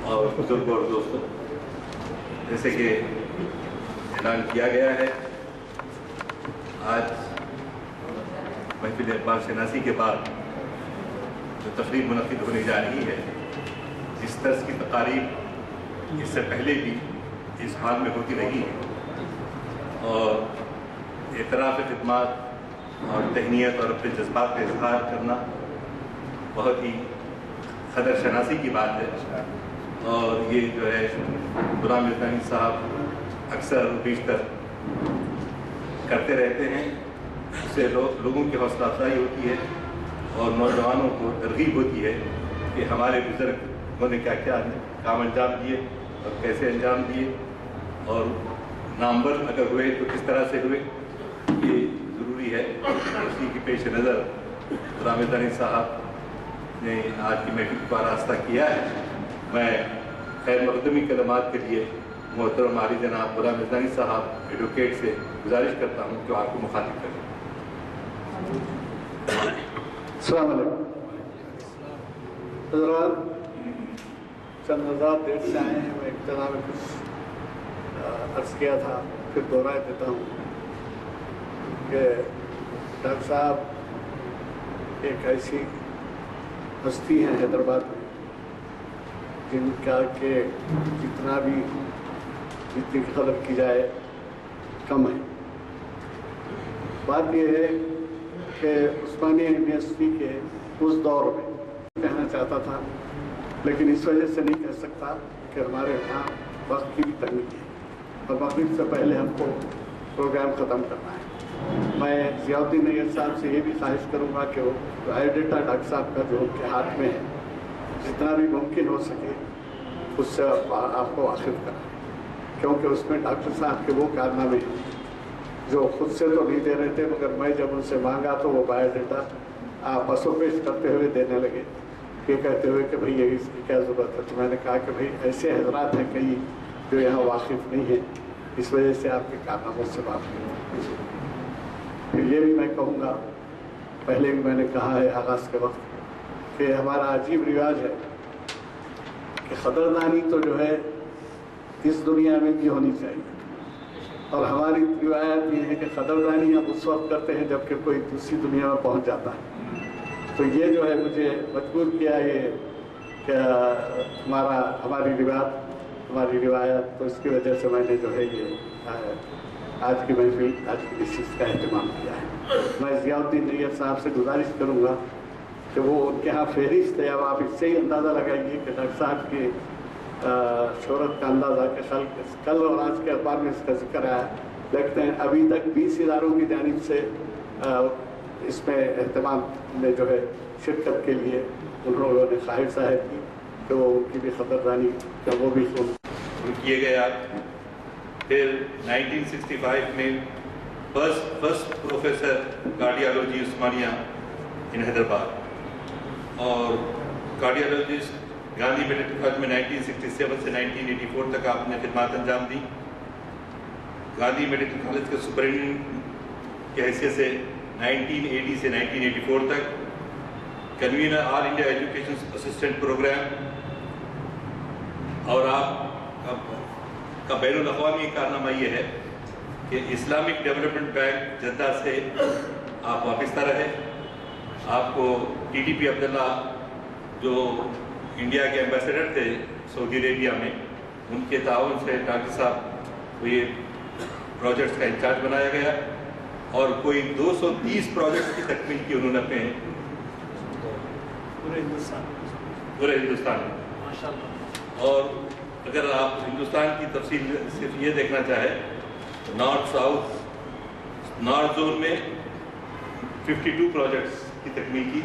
اور بزرگوں اور دوستوں، جیسے کہ اعلان کیا گیا ہے، آج محفل اقبال شناسی کے بعد جو تقریب منعقد ہونے جا رہی ہے، اس طرز کی تقاریب اس سے پہلے بھی اس حال میں ہوتی رہی ہے، اور اعتراف خدمات اور تہنیت اور اپنے جذبات کا اظہار کرنا بہت ہی قدر شناسی کی بات ہے۔ اور یہ جو ہے غلام ملتانی صاحب اکثر و بیشتر کرتے رہتے ہیں، اس سے لوگوں کی حوصلہ افزائی ہوتی ہے اور نوجوانوں کو ترغیب ہوتی ہے کہ ہمارے بزرگ انہوں نے کیا کیا کام انجام دیے اور کیسے انجام دیے، اور نامور اگر ہوئے تو کس طرح سے ہوئے، یہ ضروری ہے۔ اسی کے پیش نظر غلام ملتانی صاحب نے آج کی محفل کو آراستہ کیا ہے۔ میں خیر مقدمی کلمات کے لیے محترم عالی جناب غلام ملتانی صاحب ایڈوکیٹ سے گزارش کرتا ہوں کہ آپ کو مخاطب کریں۔ السلام علیکم حضرات، چند ہزار دیر سے آئے ہیں، میں ابتدا میں کچھ عرض کیا تھا، پھر دوہرا دیتا ہوں کہ ڈاکٹر صاحب ایک ایسی ہستی ہیں حیدرآباد میں جن کا کہ جتنی قدر کی جائے کم ہے۔ بات یہ ہے کہ عثمانیہ یونیورسٹی کے اس دور میں کہنا چاہتا تھا، لیکن اس وجہ سے نہیں کہہ سکتا کہ ہمارے یہاں وقت کی بھی تنگی ہے اور مغرب سے پہلے ہم کو پروگرام ختم کرنا ہے۔ میں ضیاء الدین نیّر صاحب سے یہ بھی خواہش کروں گا کہ وہ بایو ڈیٹا ڈاکٹر صاحب کا جو ان کے ہاتھ میں ہے، جتنا بھی ممکن ہو سکے اس سے آپ کو واقف کرائیں، کیونکہ اس میں ڈاکٹر صاحب کے وہ کارنامے ہیں جو خود سے تو نہیں دے رہے تھے، مگر میں جب ان سے مانگا تو وہ بایو ڈیٹا پس و پیش کرتے ہوئے دینے لگے، یہ کہتے ہوئے کہ بھئی اس کی کیا ضرورت ہے۔ تو میں نے کہا کہ بھئی ایسے حضرات ہیں کئی جو یہاں واقف نہیں ہیں، اس وجہ سے آپ کے کارناموں سے واقف ہیں۔ پھر یہ بھی میں کہوں گا، پہلے بھی میں نے کہا ہے آغاز کے وقت، کہ ہمارا عجیب رواج ہے کہ قدردانی تو جو ہے اس دنیا میں بھی ہونی چاہیے، اور ہماری روایت یہ ہے کہ قدردانی ہم اس وقت کرتے ہیں جب کہ کوئی دوسری دنیا میں پہنچ جاتا ہے۔ تو یہ جو ہے مجھے مجبور کیا یہ کہ ہماری روایت، تو اس کی وجہ سے میں نے جو ہے یہ آج کی محفل، آج کی نشست کا اہتمام کیا ہے۔ میں ضیاء الدین نیّر صاحب سے گزارش کروں گا کہ وہ ان کے ہاں فہرست ہے، اب آپ اس سے ہی اندازہ لگائیے کہ ڈاکٹر صاحب کی شہرت کا اندازہ کہ کل اور آج کے اخبار میں اس کا ذکر آیا، دیکھتے ہیں ابھی تک 20 اداروں کی جانب سے اس میں اہتمام میں جو ہے شرکت کے لیے ان لوگوں نے خواہش ظاہر کی کہ وہ ان کی بھی قدردانی کا وہ بھی کیے گیا۔ پھر 1965 میں فرسٹ پروفیسر کارڈیالوجی عثمانیہ ان حیدرآباد، اور کارڈیالوجسٹ گاندھی میڈیکل کالج میں 1967 سے 1984 تک آپ نے خدمات انجام دی۔ گاندھی میڈیکل کالج کے سپرنٹینڈنٹ کی حیثیت سے 1980 سے 1984 تک، کنوینر آل انڈیا ایجوکیشن اسسٹنٹ پروگرام، اور آپ کا بین الاقوامی کارنامہ یہ ہے کہ اسلامک ڈیولپمنٹ بینک جدہ سے آپ وابستہ رہے۔ آپ کو ٹی ٹی پی عبداللہ جو انڈیا کے ایمبیسڈر تھے سعودی عربیہ میں، ان کے تعاون سے ڈاکٹر صاحب کو یہ پروجیکٹس کا انچارج بنایا گیا، اور کوئی 230 پروجیکٹس کی تکمیل کی انہوں نے اپنے پورے ہندوستان میں۔ اور اگر آپ ہندوستان کی تفصیل صرف یہ دیکھنا چاہیں تو نارتھ زون میں 52 پروجیکٹس کی تکمیل کی،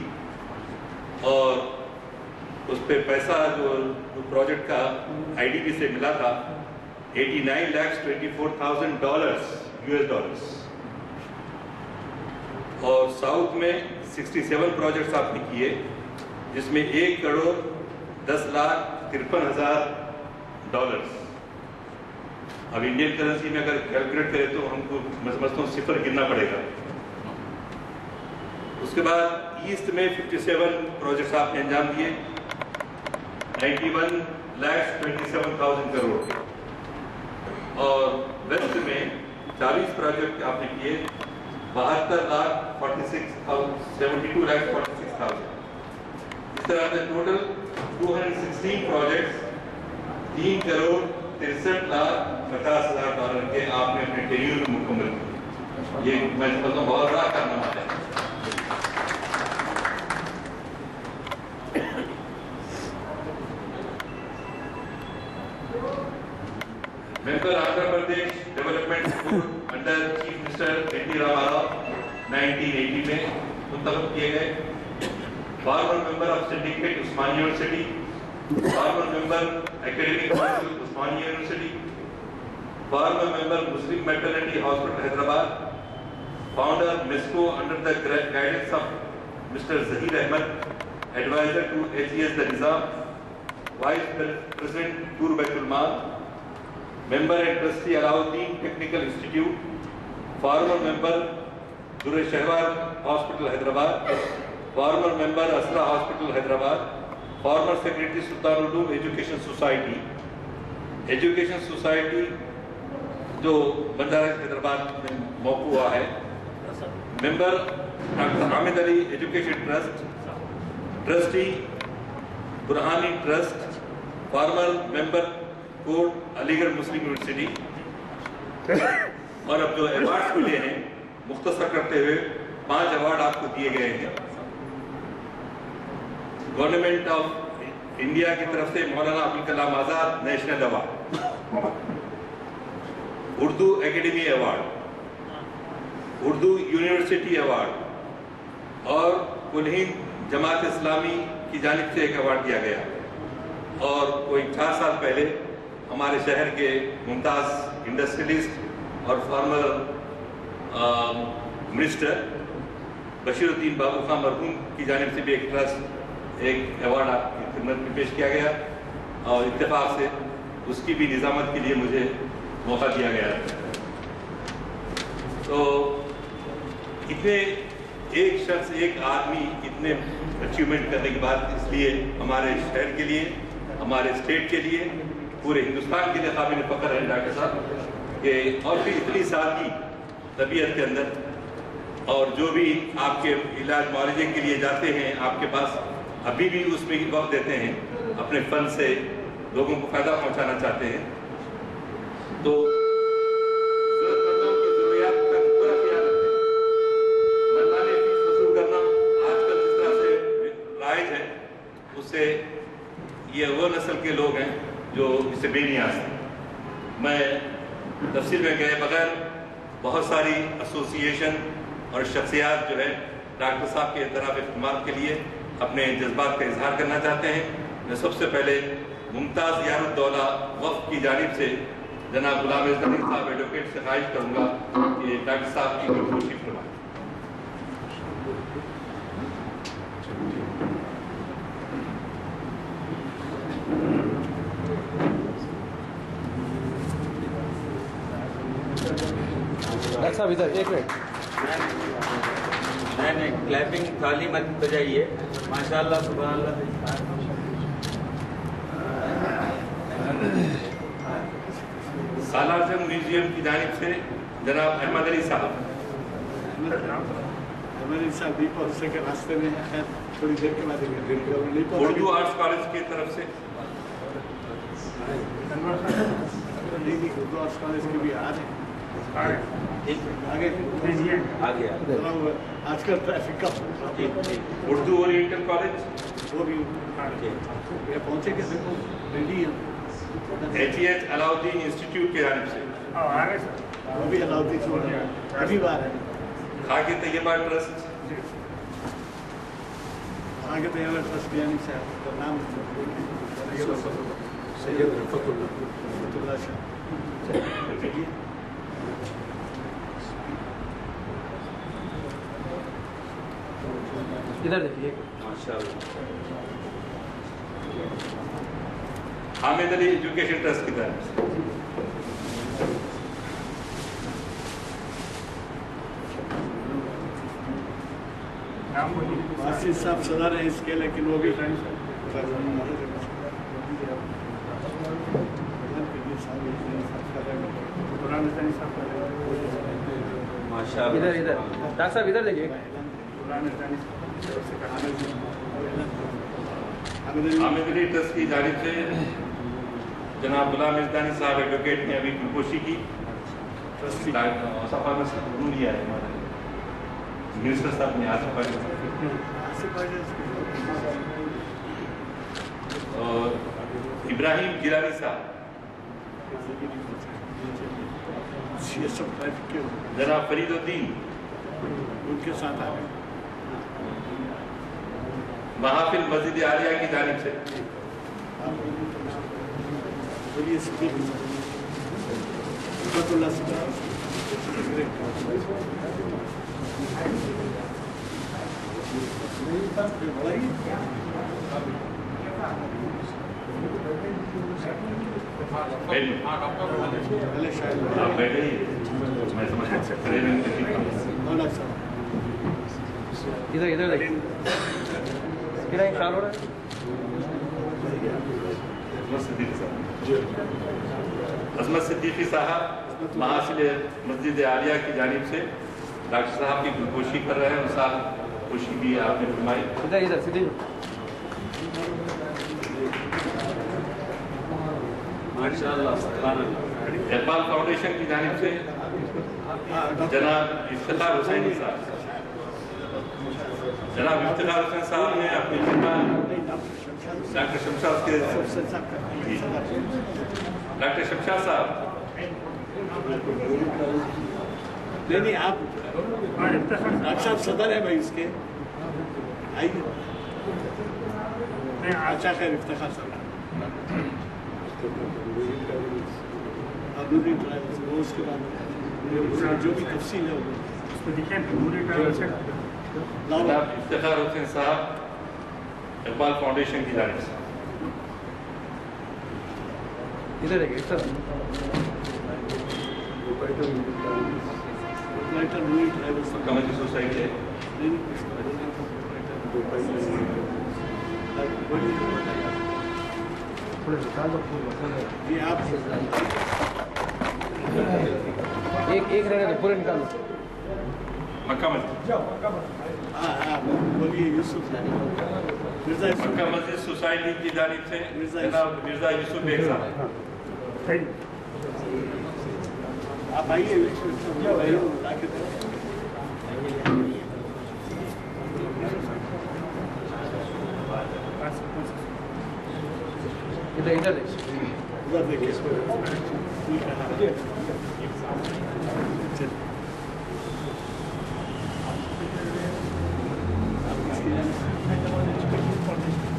اور اس پہ پیسہ جو پروجیکٹ کا آئی ڈی پی سے ملا تھا $89,24,000 US، اور ساؤتھ میں 67 پروجیکٹس آپ نے کیے، جس میں $1,10,53,000۔ اب انڈین کرنسی میں اگر کیلکولیٹ کریں تو ہم کو میں سمجھتا ہوں صفر گرنا پڑے گا۔ اس کے بعد ईस्ट में 57 प्रोजेक्ट्स आपने अंजाम दिए, 91,27,000 करोड़ के, और वेस्ट में 40 प्रोजेक्ट आपने किए, 72,46,000। इस तरह से टोटल 216 प्रोजेक्ट्स $3,63,50,000 के आपने अपने टेन्यूर में मुकम्मल किए। ये मैं समझता हूँ बहुत बड़ा कारनामा है। Member Andhra Pradesh development school under chief minister NT. Ramarao 1980 में मुंतखब किए गए। Former member of syndicate Osmania University, former member academic council Osmania University, former member Muslim maternity hospital Hyderabad, founder मिस्को under the guidance of mister Zaheer Ahmed, adviser to AGS the Nizam, vice president टूर बैतुल माल, member and trustee Alauddin Technical Institute, former member Durre Shahwar Hospital Hyderabad, former member Asra Hospital Hyderabad, former secretary Sultan Uddin Education Society, Education Society जो बंजारा हैदराबाद में मौकू हुआ है, member doctor Hamid Ali education trust, trustee Burhani trust, former member court Aligarh Muslim University. और अब जो awards मिले हैं मुख्तसर करते हुए 5 अवार्ड आपको दिए गए हैं। गवर्नमेंट ऑफ इंडिया की तरफ से Maulana Abdul Kalam Azad national award, Urdu academy award, Urdu university award, और कुल-हिंद जमात इस्लामी की जानिब से एक अवार्ड दिया गया। और कोई 4 साल पहले हमारे शहर के मुमताज़ इंडस्ट्रियलिस्ट और फॉर्मर मिनिस्टर बशीरुद्दीन बाबू खान मरहूम की जानिब से भी एक ट्रस्ट एक अवार्ड आपकी खिदमत में पेश किया गया, और इत्तेफाक से उसकी भी निज़ामत के लिए मुझे मौका दिया गया। तो इतने एक शख्स एक आदमी इतने अचीवमेंट करने के बाद, इसलिए हमारे शहर के लिए, हमारे स्टेट के लिए, पूरे हिंदुस्तान के लिए काबिल फख्र है डॉक्टर साहब कि, और फिर इतनी सादगी तबीयत के अंदर, और जो भी आपके इलाज मुआवजे के लिए जाते हैं आपके पास, अभी भी उसमें वक्त देते हैं, अपने फन से लोगों को फ़ायदा पहुंचाना चाहते हैं। तो जरूरतमंदों की ज़रूरियात का पूरा ख्याल रखते हैं। मनमाने फीस वसूल करना आजकल जिस तरह से राइज है, उससे ये वो नस्ल के लोग हैं जो इससे बेनियाज हैं। मैं तफसील में गए बगैर बहुत सारी एसोसिएशन और शख्सियात जो है डॉक्टर साहब के तरफ इख्तिमाम के लिए अपने जज्बात का इजहार करना चाहते हैं। मैं सबसे पहले मुमताज़ यारुद्दौला वफ़ की जानिब से जनाब गुलाम इज़्ज़त साहब एडवोकेट से ख्वाहिश करूँगा कि डॉक्टर साहब की गुफ्तगू फरमाएं। साहब इधर एक मिनट, नहीं क्लैपिंग थाली मत बजाइए। माशाल्लाह सुभान अल्लाह। सालार म्यूजियम की जानिब से जनाब अहमद अली साहब। अहमद अली साहब नहीं पहुँच सके, रास्ते में है, थोड़ी देर के बाद उर्दू आर्ट्स कॉलेज की तरफ से उर्दू आर्ट्स कॉलेज के भी आ रहे हैं। आगे आजकल ट्रैफिक का उर्दू ओरिएंटल कॉलेज, वो भी पहुंचे के देखो रेडी है। AGS अलाउद्दीन इंस्टीट्यूट की जानिब से वो भी अलाउद्दीन अभी बार है। खाके तैयबा ट्रस्ट, आगे तैयबा ट्रस्ट की जानिब से आपका नाम सैयद रफ़तुल्लाह शाह। इधर देखिए। माशाल्लाह। हामिद अली एजुकेशन ट्रस्ट की तरफ से आशीष साहब सदर हैं इसके, लेकिन वो भी माशाल्लाह। इधर इधर डॉक्टर साहब इधर देखिए। हामिद अली ट्रस्ट की जानिब से जनाब गुलाम मिर्जानी साहब एडवोकेट ने अभी गुलपोशी की। सफा में लिया है हमारे मिनिस्टर साहब ने आसिफ और इब्राहिम जिलानी साहब, जनाब फरीदुद्दीन उनके साथ आ गए। महाफिल मस्जिद आलिया की जानिब से बोलिए आप बैठे ही मैं समझ खड़े रहने की इधर इधर देखिए। कितना ख्याल हो रहा है? अजमत सिद्दीकी साहब महाफिल मस्जिद आलिया की जानिब से डॉक्टर साहब की गुलपोशी कर रहे हैं और साथ खुशी भी आपने फरमाई। इधर इधर सीधे माशाल्लाह। इकबाल फाउंडेशन की जानिब से जनाब इफ्तिखार हुसैनी साहब, जनाब इफ्तिखार हुसैन साहब ने अपनी खिदमत डॉक्टर शमशाद के डॉक्टर शमशाद साहब नहीं आप डॉक्टर साहब सदर है भाई इसके, आइए। अच्छा खैर इफ्तिखार साहब वो उसके बाद जो भी तफसील है उसको जनाब इफ्तिखार हुसैन साहब इकबाल फाउंडेशन की जानिब से इधर देखिए सर। कमेटी सोसाइटी है। ये आप एक रहने दो, पूरे निकाल दो। मक्का मस्जिद हाँ बोलिए यूसुफ मिर्जा मक्का मस्जिद सोसाइटी की जानिब से जनाब मिर्जा यूसुफ बेग साहब। आप आइए इधर इधर देखिए। उधर देखिए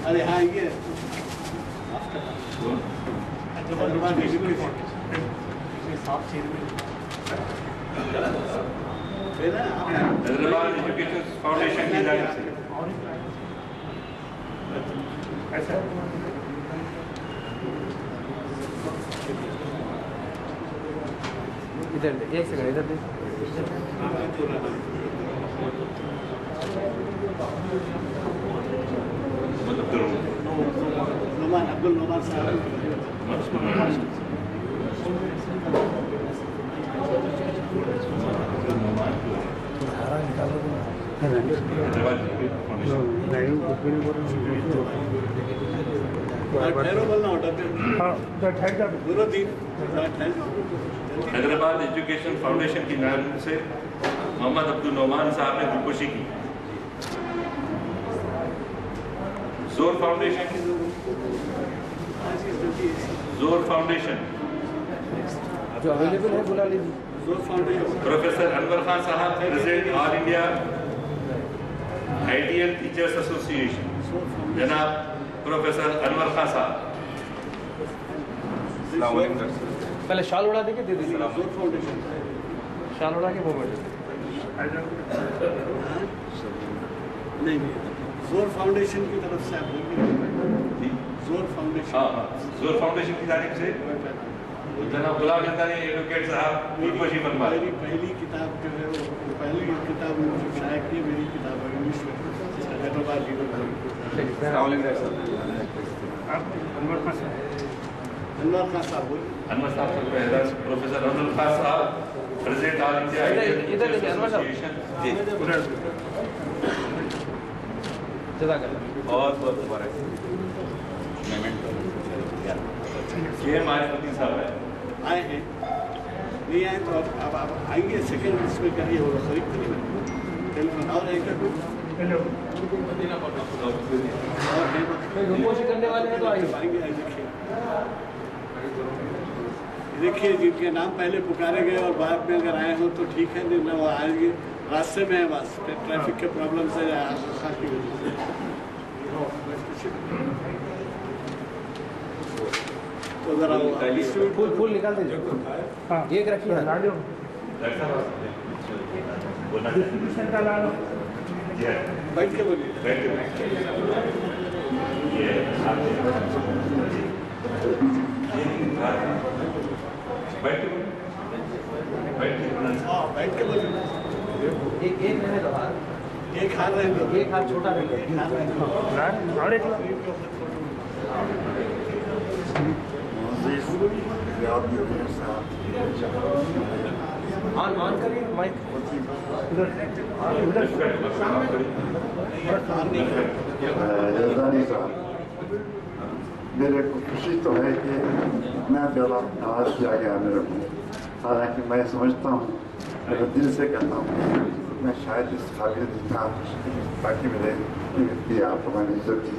अरे हाँ ये हैदराबाद एजुकेशन फाउंडेशन की जानिब से इधर एक सेकंड इधर देखिए। नोमान अब्दुल नोमान साहब हैदराबाद एजुकेशन फाउंडेशन की जानिब से मोहम्मद अब्दुल नोमान साहब ने गुलपोशी की। जोर फाउंडेशन जो अवेलेबल है बुला लीजिए। प्रोफेसर अनवर खान साहब president all India ITL teachers association, जनाब प्रोफेसर अनवर खान साहब। पहले शाल उड़ा देके दे दीजिए। शाल उड़ा के मोबाइल नहीं जोर फाउंडेशन की तरफ से आप जोर फाउंडेशन हाँ जोर फाउंडेशन की जानिब से जनाब गुलाम मिर्जानी एडवोकेट साहब गुलपोशी फरमा। मेरी पहली किताब जो है वो पहली किताब मुझे शायद की मेरी किताब है इंग्लिश में हैदराबाद अनवर खान साहब बोलिए। अनवर साहब से प्रोफेसर अनवर खान साहब, प्रेसिडेंट ऑल इंडिया इधर देखिए अनवर साहब। जी, जज़ाकल्लाह। बहुत बहुत मुबारक। ये हमारे मुफ्ती साहब है, आए हैं, नहीं आए तो अब आप आएंगे, सेकंड इसमें करिए, वो खरीद करिए टेलीफोन और इंटरव्यू रुपोशी करने वाले हैं तो आइए। देखिए जिनके नाम पहले पुकारे गए और बाद में अगर आए हो तो ठीक है, नहीं वो आएंगे, रास्ते में है बस, ट्रैफिक के प्रॉब्लम से की वजह से। तो जरा फूल निकाल दीजिए। हाँ, एक रखिए। बैठ के बोलिए। हाँ, बैठ के बोलिए। एक रहने दो हाथ, एक हाथ रहे दो, एक हाथ छोटा रहे दो। और एक ऑन करिए माइक। यज़दानी साहब, मेरे को खुशी तो है कि मैं ज़्यादा नाराज किया गया मेरे को, हालांकि मैं समझता हूँ, मेरे दिल से कहता हूँ मैं शायद इस काबिल था ताकि मेरे व्यक्ति आपको मैंने इज्जत दी।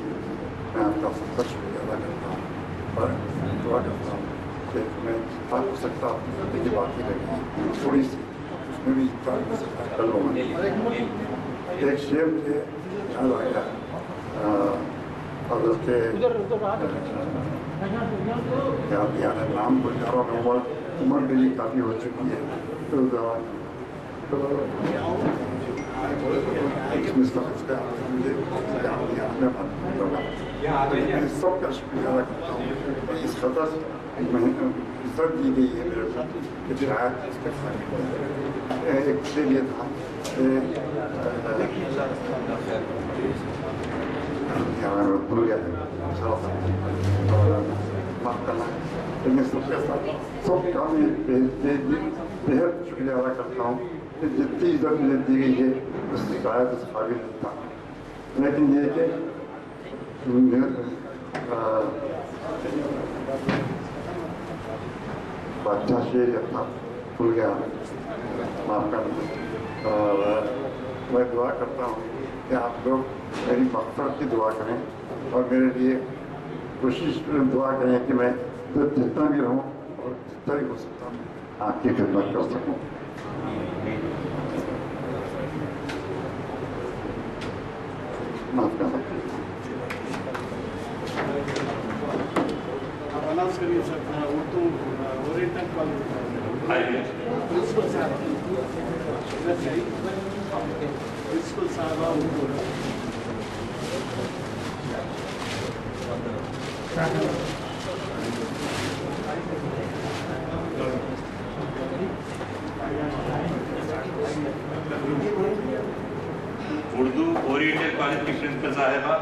मैं आपका बहुत शुक्रिया अदा करता हूँ और दुआ करता हूँ कि मैं बात हो सकता हूँ, लेकिन बाकी लगी थोड़ी सी उसमें भी कर लूँगा। एक शेर मुझे याद आया, हज़रत याद है नाम को जा रहा हूँ, उम्र मेरी काफ़ी हो चुकी है, तो सबका शुक्रिया अदा करता हूँ। इस खतर इज्जत दी गई है मेरे को कि शायद इसके एक से ये था भूल गया माफ करना, लेकिन सबके साथ सबका मैं बेहद शुक्रिया अदा करता हूँ कि जितनी इज्जत मुझे दी गई है उससे शायद उस काबिल नहीं था, लेकिन ये कि बादशाह शेर अपना भूल गया, माफ करना। और मैं दुआ करता हूँ कि आप लोग मेरी मग़फ़िरत की दुआ करें और मेरे लिए कोशिश दुआ करें कि मैं तो जितना भी रहूँ और जितना भी हो सकता हूँ आपकी खिदमत कर सकूँ। माफ करना। आप अनाउंस करिए sir, Urdu oriental college principal साहब, प्रिंसिपल साहब उर्दू उर्दू ओरिएंटल कॉलेज की प्रिंसिपल साहिबा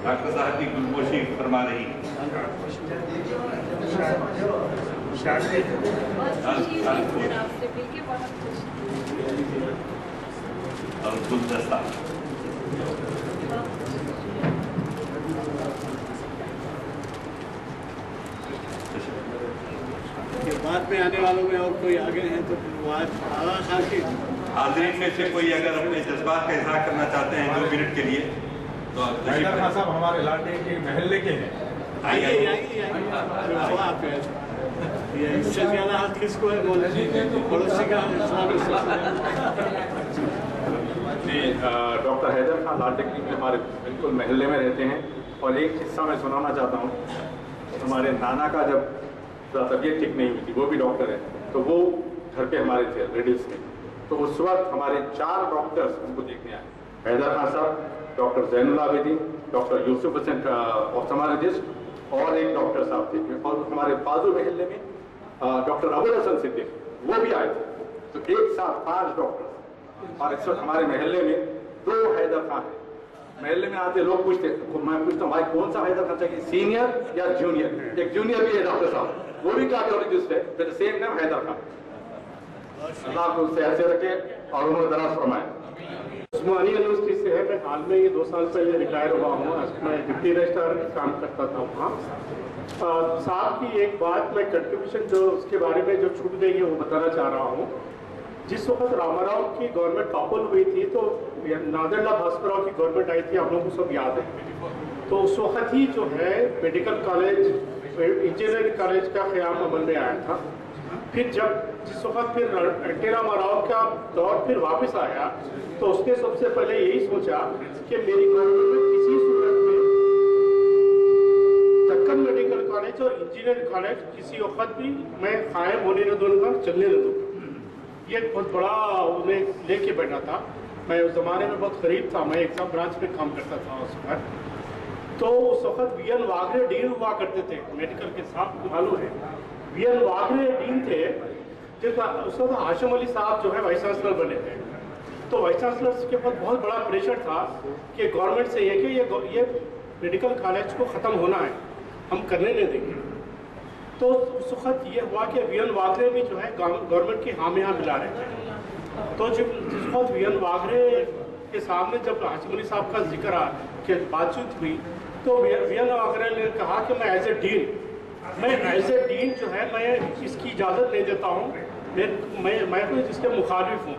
डॉक्टर साहब की गुलपोशी फरमा रही और गुलदस्ता बाद में आने वालों में और कोई आगे हैं तो वो आज आला खान की हाजिरीन में से कोई अगर अपने जज्बात का इजहार करना चाहते हैं 2 मिनट के लिए तो हैदर खान साहब हमारे लाटे के महल्ले के हैं। आइए ये इससे ज़्यादा हक किसको है बोले, पड़ोसी का जी, डॉक्टर हैदर खान लाटे के हमारे बिल्कुल महल्ले में रहते हैं। और एक किस्सा मैं सुनाना चाहता हूँ। हमारे नाना का जब तबीयत ठीक नहीं हुई थी, वो भी डॉक्टर है, तो वो घर पे हमारे थे रेडिल्स में, तो उस वक्त हमारे 4 डॉक्टर्स उनको देखने आए। हैदर खान साहब, doctor Zainul Abidin, doctor Yusuf Hasan ophthalmologist और एक डॉक्टर साहब थे। और हमारे बाजू महल्ले में डॉक्टर अबुल हसन सिद्दीक वो भी आए थे। तो एक साथ 5 डॉक्टर। और इस वक्त हमारे महल्ले में 2 हैदर खान हैं। महल्ले में आते लोग पूछते, मैं पूछता हूँ भाई कौन सा हैदर खान चाहिए, सीनियर या जूनियर? एक जूनियर भी है डॉक्टर साहब, वो भी कार्डियोलॉजिस्ट है, with the same name Haider Khan. अल्लाह को उससे ऐसे रखे और उम्र दराज फरमाए। उस्मानिया यूनिवर्सिटी से है, मैं हाल में ये 2 साल पहले रिटायर हुआ हूँ। मैं डिप्टी रजिस्ट्रार काम करता था वहाँ। साहब की एक बात, मैं कंट्रीब्यूशन जो उसके बारे में जो छूट गई है वो बताना चाह रहा हूँ। जिस वक्त रामाराव की गवर्नमेंट टॉपल हुई थी तो नादरला भास्करराव की गवर्नमेंट आई थी, आप लोगों को सब याद है। तो उस वक्त ही जो है मेडिकल कॉलेज, इंजीनियरिंग कॉलेज का क़याम अमल में आया था। फिर जिस वक्त फिर एन.टी. रामाराव का दौर फिर वापस आया तो उसने सबसे पहले यही सोचा कि मेरी गवर्नमेंट में किसी सूरत में दक्कन मेडिकल कॉलेज और इंजीनियरिंग कॉलेज किसी वक्त भी मैं कायम होने न दूंगा, चलने न दूंगा। ये बहुत बड़ा उन्हें लेके बैठा था। मैं उस जमाने में बहुत करीब था, मैं एग्जाम ब्रांच में काम करता था उस वक्त। तो उस वक्त वी.एन. वाघरे डीन हुआ करते थे मेडिकल के साथ, मालूम है वी.एन. वाघरे डीन थे। उस वक्त हाशिम अली साहब जो है वाइस चांसलर बने थे। तो वाइस चांसलर के ऊपर बहुत बड़ा प्रेशर था कि गवर्नमेंट से ये कि ये मेडिकल कॉलेज को ख़त्म होना है, हम करने नहीं देंगे। तो उस वक्त ये हुआ कि वी.एन. वाघरे भी जो है गवर्नमेंट की हामियाँ मिला रहे थे। तो जिस वक्त वी.एन. वाघरे के सामने जब हाशिम अली साहब का जिक्र के बातचीत हुई तो वी.एन. वाघरे ने कहा कि मैं एज ए डीन जो है मैं इसकी इजाज़त नहीं देता हूँ, मैं तो इसके मुखालिफ हूँ,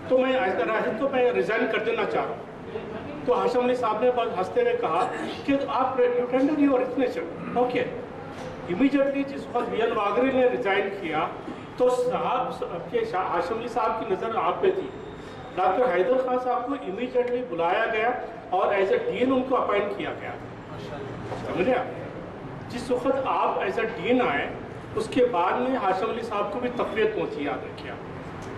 तो मैं मैं रिज़ाइन कर देना चाह रहा हूँ। तो हाशिम अली साहब ने बस हंसते हुए कहा कि आप you tender your resignation. Okay, immediately जिस वक्त वी.एन. वाघरे ने रिज़ाइन किया तो हाशिम अली साहब की नज़र आप पे थी। डॉक्टर हैदर खान साहब को इमीडिएटली बुलाया गया और एज ए डीन उनको अपॉइंट किया गया। समझे आप? जिस वक्त आप एज ए डीन आए उसके बाद में हाशिम अली साहब को भी तकलीफ पहुंची, याद रखिए।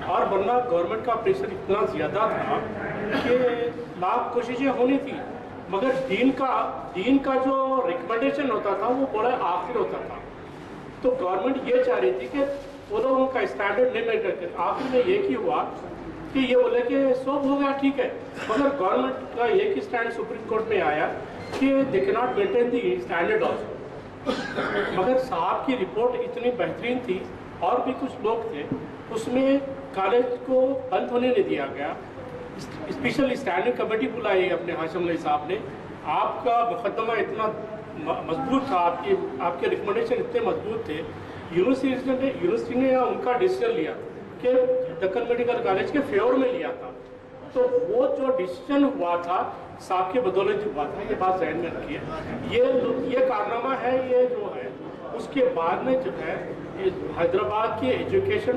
और वरना गवर्नमेंट का प्रेशर इतना ज़्यादा था कि लाख कोशिशें होनी थी, मगर डीन का जो रिकमेंडेशन होता था वो बड़ा आखिर होता था। तो गवर्नमेंट ये चाह रही थी कि वो लोग उनका स्टैंडर्ड नहीं मेंटेन करते। आखिर में एक ही हुआ कि ये बोले कि सब हो गया ठीक है, मगर गवर्नमेंट का एक ही स्टैंड सुप्रीम कोर्ट में आया कि they can not maintain the standard also. मगर साहब की रिपोर्ट इतनी बेहतरीन थी और भी कुछ लोग थे, उसमें कॉलेज को बंद होने नहीं दिया गया। स्पेशल स्टैंडिंग कमेटी बुलाई अपने हाशिम अली साहब ने। आपका मुकदमा इतना मजबूत था, आपके रिकमेंडेशन इतने मजबूत थे, यूनिवर्सिटी ने उनका डिसीजन लिया कि दक्कन मेडिकल कॉलेज के फेवर में लिया था। तो वो जो डिसीजन हुआ था साहब के बदौलत हुआ था, ये बात ज़हन में रखिए। ये कारनामा है, ये जो है उसके बाद में जो है हैदराबाद की एजुकेशन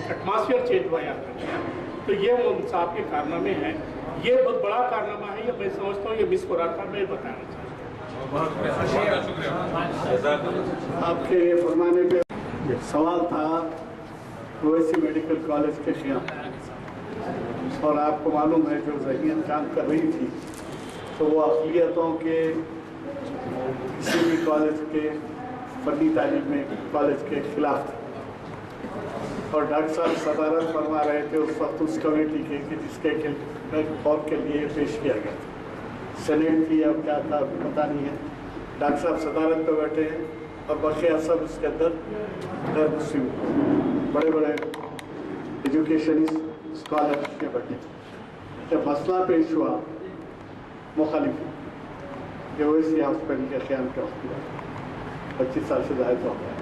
एटमॉस्फेयर चेंज हुआ याद। तो ये साहब के कारनामे हैं, ये बहुत बड़ा कारनामा है। ये मैं समझता हूँ ये मिस हो रहा था, मैं बताना चाहता। आपके ये फरमाने पे सवाल था ओवैसी मेडिकल कॉलेज के खिलाफ, और आपको मालूम है जो ज़हनियत काम कर रही थी तो वो अक़लियतों के किसी भी कॉलेज के फनी तालीम में कॉलेज के खिलाफ था। और डॉक्टर साहब सदारत फरमा रहे थे उस वक्त उस कमेटी के कि जिसके रिपोर्ट के लिए पेश किया गया था। सेनेट थी अब क्या था पता नहीं है। डॉक्टर साहब सदारत पर बैठे हैं और बकिया सब उसके अंदर गैर मुस्लिम बड़े बड़े एजुकेशनिस्ट स्कॉलर के बैठे। जब मसला पेश हुआ मुखालिफ कि ओवैसी हॉस्पिटल के क़याम का 25 साल से ज़्यादा हो गया,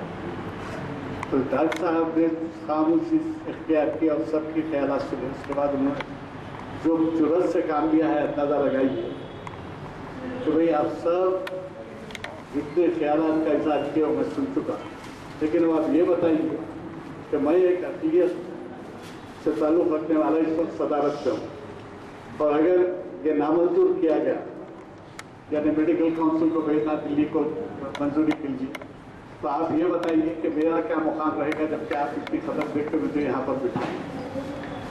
तो डॉक्टर साहब ने खामोशी इख्तियार किया और सबके ख्यालात सुने। उसके बाद उन्होंने जो जुर्रत से काम लिया है अंदाज़ा लगाइए कि भाई आप सब जितने ख्यालात का इज़हार किया मैं सुन चुका, लेकिन आप ये बताइए कि मैं एक अक़लियत से ताल्लुक़ रखने वाला इस वक्त सदारत से हूँ, और अगर ये नामंजूर किया गया यानी मेडिकल काउंसिल को भेजना दिल्ली को मंजूरी के लिए, तो आप ये बताइए कि मेरा क्या मुकाम रहेगा जबकि आप इतनी खबर देख कर मुझे यहाँ पर बिठाएं।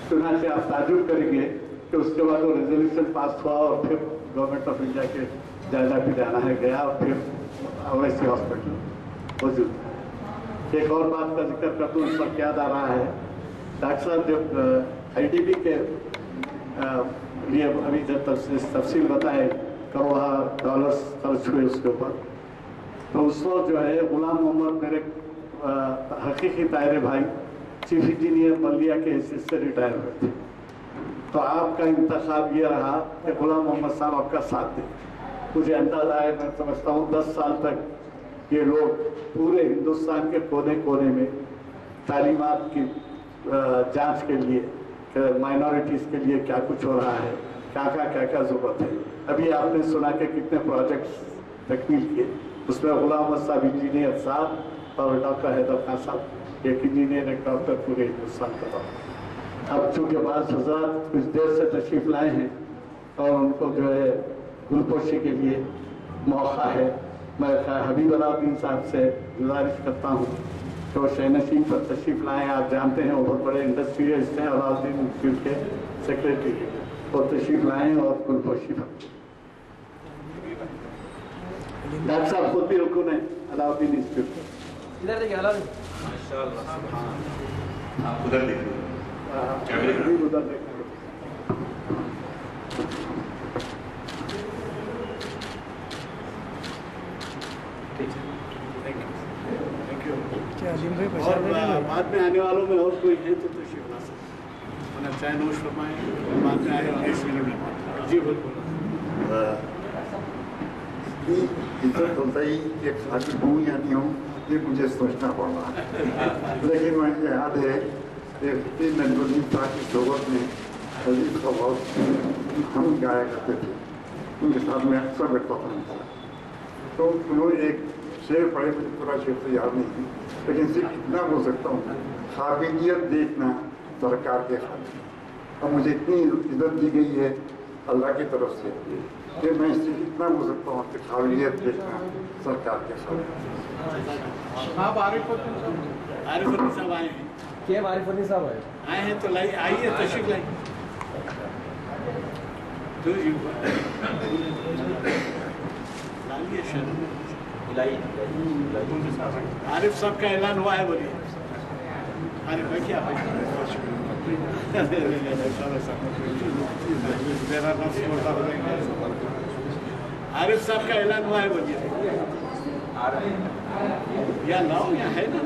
चुनाव से आप ताजुब करेंगे कि उसके बाद वो रेजोल्यूशन पास हुआ और फिर गवर्नमेंट ऑफ इंडिया के जायजा पे जाना है गया और फिर ओवैसी हॉस्पिटल मौजूद। एक और बात का जिक्र कर दूँ, इस वक्त याद आ रहा है डॉक्टर साहब जब IDB के लिए अभी जब तफसील बताए करोड़ा डॉलर्स खर्च हुए उसके ऊपर, तो उस वक्त जो है गुलाम मोहम्मद मेरे हकीकी ताहिर भाई चीफ इंजीनियर बल्दिया के हैसियत से रिटायर हुए थे। तो आपका इंतखाब ये रहा कि गुलाम मोहम्मद साहब आपका साथ दें। मुझे अंदाजा है, मैं समझता हूँ 10 साल तक ये लोग पूरे हिंदुस्तान के कोने कोने में तालीमात की जांच के लिए, माइनॉरिटीज़ के लिए क्या कुछ हो रहा है, क्या क्या ज़रूरत है। अभी आपने सुना कि कितने प्रोजेक्ट्स तकमील किए, उसमें गुलाम मोहम्मद साहब इंजीनियर साहब और डॉक्टर हैदर खान साहब एक इंजीनियर एक डॉक्टर पूरे हिंदुस्तान का था। अब चूँकि बाज़ हज़रात कुछ देर से तशरीफ़ लाए हैं और उनको जो है गुलपोशी के लिए मौका है, मैं हबीब अलाउद्दीन साहब से गुजारिश करता हूँ तो शहनशीन पर तशरीफ़ लाएँ। आप जानते हैं वो बहुत बड़े इंडस्ट्रियलिस्ट हैं, अलाउद्दीन इंस्टीट्यूट के सेक्रेटरी, और तशरीफ़ लाएँ और गुलपोशी पर। डॉक्टर साहब खुद भी रुकन है अलाउद्दीन इंस्टीट्यूट। इधर देखिए अलाउद्दीन, उधर देखिए, उधर देखिए। क्या अजीम भाई और बाद में आने वालों में और कोई है तो तशरीफ ला सकते हैं, चाहे नोश फरमाएं, बाद में आए और 1 मिनट में। जी बिल्कुल। इज्जत होता ही कि खाली हूँ या नहीं हूँ, ये मुझे सोचना पड़ रहा है। लेकिन मुझे याद है कि नजरुद्दीन साहब की सोबत में अजीब का बहुत हम गाया करते थे, उनके साथ में अक्सर बैठता था। तो उन्होंने एक शेर पढ़े, मुझे पूरा शेर तो याद नहीं, लेकिन सिर्फ इतना बोल सकता हूँ, काबिलियत देखना सरकार के हाथ। अब मुझे इतनी इज्जत दी गई है अल्लाह की तरफ से कि मैं सिर्फ इतना बोल सकता हूँ कि काबिलियत देखना सरकार के हाथ। आप आरिफ साहब आए हैं, क्या आरिफ साहब आए हैं तो लाई आइए, तशरीफ लाई। आरिफ साहब का ऐलान हुआ है, बोलिए। आरिफ भाई क्या आरिफ साहब का ऐलान हुआ है, बोलिए। या लाओ या है ना,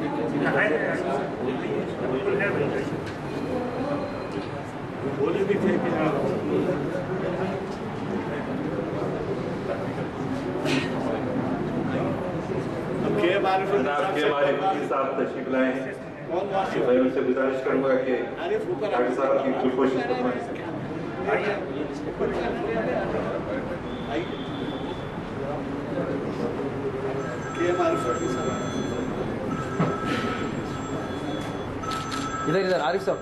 बोले भी थे कि साहब तशरीफ लाए हैं। मैं उनसे गुजारिश करूंगा कि डॉक्टर साहब की गुलपोशी इधर आरिफ साहब।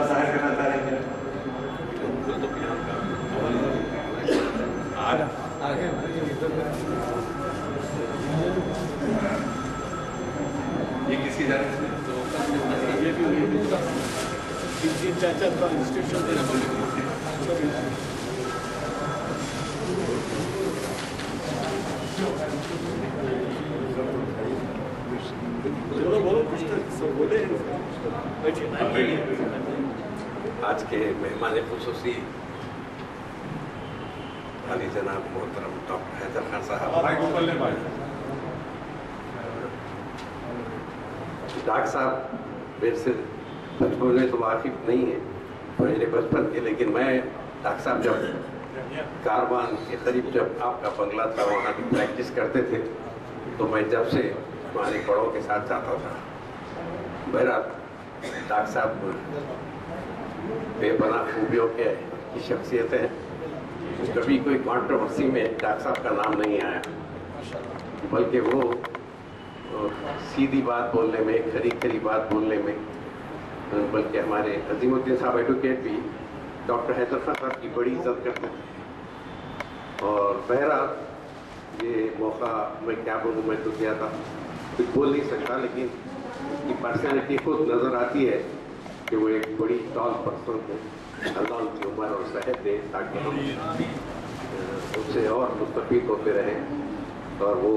जाहिर करना चाह रहे हैं। ये किसी जाने से चाचा का इंस्टीट्यूशन देना पड़ेगा। आज के मेहमान खुसूसी अली जनाब मोहतरम डॉक्टर हैदर खान साहब, डॉक्टर साहब मेरे से बचपन में तो वाकिफ नहीं है मेरे बचपन के, लेकिन मैं डॉक्टर साहब जब कारवान के करीब जब आपका बंगला था वहाँ भी प्रैक्टिस करते थे, तो मैं जब से हमारे बड़ों के साथ जाता था। मेरा डॉक्टर साहब बेपना खूबियों की शख्सियत है, कभी कोई कंट्रोवर्सी में डॉक्टर साहब का नाम नहीं आया, बल्कि वो सीधी बात बोलने में, खरी खरी बात बोलने में, बल्कि हमारे अजीमुद्दीन साहब एडवोकेट भी डॉक्टर हैदर खान साहब की बड़ी इज्जत करते थे। और बहरहाल ये मौका मैं क्या बोलूँ, मैं तो गया था, कुछ बोल नहीं सकता, लेकिन उसकी पर्सनैलिटी खुद नज़र आती है कि वो एक बड़ी टॉल पर्सन को अल्लाह उनकी उम्र और सेहत दे ताकि हम उससे और मुस्तफीद होते रहें। और वो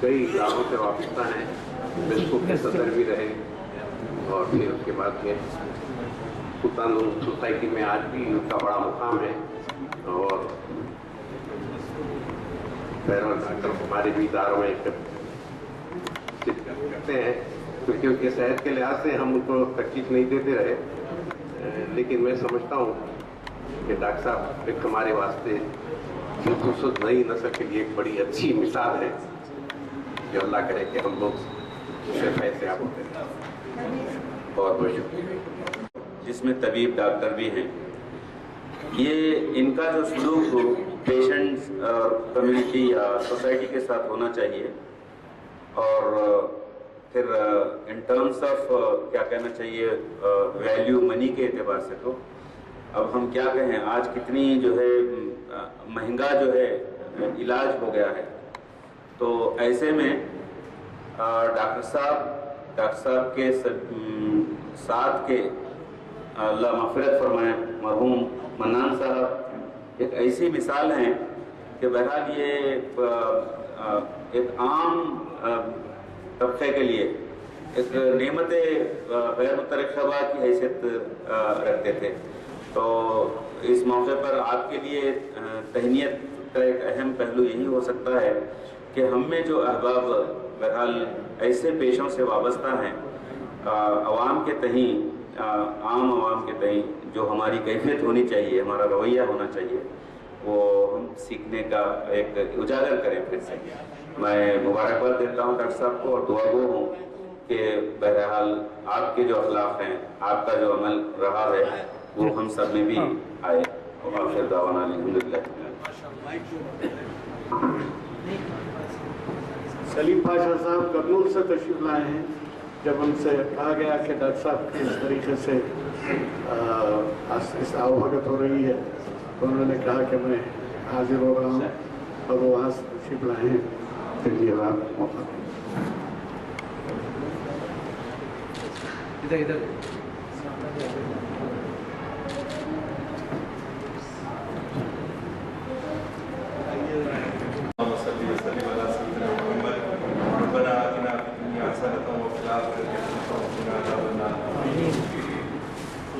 कई इलाकों से वाबस्ता हैं, बिल्कुल के सदर भी रहे और फिर उसके बाद में सुल्तानुल सोसाइटी में आज भी उनका बड़ा मुकाम है। और पैरोल डॉक्टर हमारे भी इदारों में करते हैं, तो क्योंकि सेहत के लिहाज से हम उनको तकलीफ नहीं देते रहे, लेकिन मैं समझता हूँ कि डॉक्टर साहब एक हमारे वास्ते खूबसूरत नई नस्ल के लिए एक बड़ी अच्छी मिसाल है, जो अल्लाह करे कि हम लोग शफ़ा से आप होते हैं। बहुत बहुत शुक्रिया। जिसमें तबीब डॉक्टर भी हैं, ये इनका जो सलूक पेशेंट्स और कम्युनिटी या सोसाइटी के साथ होना चाहिए। और फिर इन टर्म्स ऑफ क्या कहना चाहिए वैल्यू मनी के एतबार से, तो अब हम क्या कहें, आज कितनी जो है महंगा जो है इलाज हो गया है। तो ऐसे में डॉक्टर साहब के साथ के अल्लाह मग़फ़िरत फरमाए मरहूम मन्नान साहब एक ऐसी मिसाल हैं कि बहरहाल ये एक आम तबके के लिए एक नेमत गैर मुतरक़बा की हैसियत रखते थे। तो इस मौके पर आपके लिए तहनीत का एक अहम पहलू यही हो सकता है कि हम में जो अहबाब बहरहाल ऐसे पेशों से वाबस्ता हैं, आम आवाम के तहीं जो हमारी कैफियत होनी चाहिए, हमारा रवैया होना चाहिए, वो हम सीखने का एक उजागर करें। फिर से मैं मुबारकबाद देता हूँ डॉक्टर साहब को और दुआगो हूँ कि बहरहाल आपके जो अखलाक हैं, आपका जो अमल रहा है, वो हम सब में भी आए। और फिर दावाना अल्हम्दुलिल्लाह। सलीम पाशा साहब कर्नूल से तशरीफ लाए हैं। जब उनसे कहा गया कि डॉक्टर साहब किस तरीके से इस आवभगत हो रही है, तो उन्होंने कहा कि मैं हाजिर हो रहा हूँ, और वो वहाँ से तशरीफ लाए हैं। फिर ये मौका इधर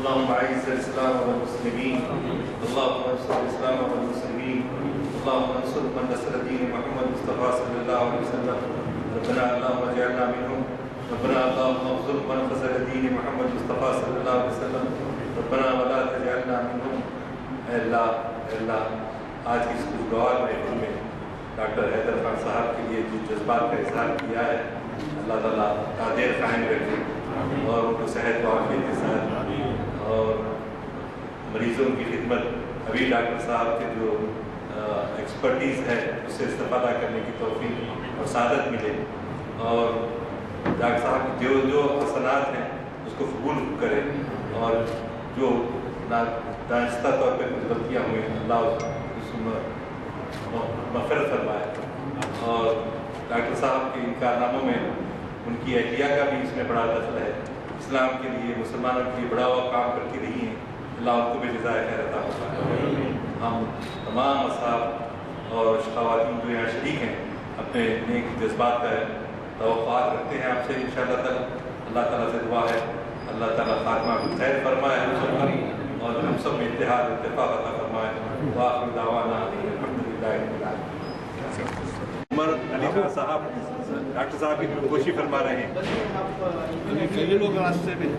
اللهم اعز الاسلام والمسلمين، اللهم انصر الاسلام والمسلمين، اللهم انصر من نصر دين محمد مصطفى صلى الله عليه وسلم. ربنا اللهم اجعلنا منهم، ربنا اللهم انصر من نصر دين محمد مصطفى صلى الله عليه وسلم. ربنا ولا تجعلنا منهم. اے اللہ آج اس خوشگوار محفل میں ڈاکٹر حیدر خان صاحب کے لیے جو جذبات کا اظہار کیا ہے، اللہ تعالیٰ قادر قائم رکھے اور ان کو صحت و عافیت کے ساتھ اور مریضوں کی خدمت ابھی ڈاکٹر صاحب کے جو ایکسپرٹیز ہے اس سے استفادہ کرنے کی توفیق اور سعادت ملے، اور ڈاکٹر صاحب کی جو حسنات ہیں اس کو قبول کرے، اور جو دانستہ طور پہ کچھ غلطیاں ہوئی اللہ اس مغفرت فرمائے، اور ڈاکٹر صاحب کے ان کارناموں میں ان کی اہلیہ کا بھی اس میں بڑا دخل ہے، اسلام کے لیے مسلمانوں کے لیے بڑا ہوا کام کرتی رہی ہیں، اللہ ان کو بھی جزائے خیر عطا فرمائے۔ ہم تمام اصحاب اور خواتین جو یہاں شریک ہیں اپنے نیک جذبات کا توقعات رکھتے ہیں آپ سے انشاءاللہ تعالی۔ اللہ تعالیٰ سے دعا ہے اللہ تعالیٰ خاتمہ خیر فرمائے ہم سب کا، اور ہم سب میں اتحاد اتفاق عطا فرمائے۔ وآخر دعوانا الحمدللہ رب العالمین۔ عمر علی خان صاحب ڈاکٹر صاحب کی گوشی فرما رہے ہیں۔ کئی لوگ راستے میں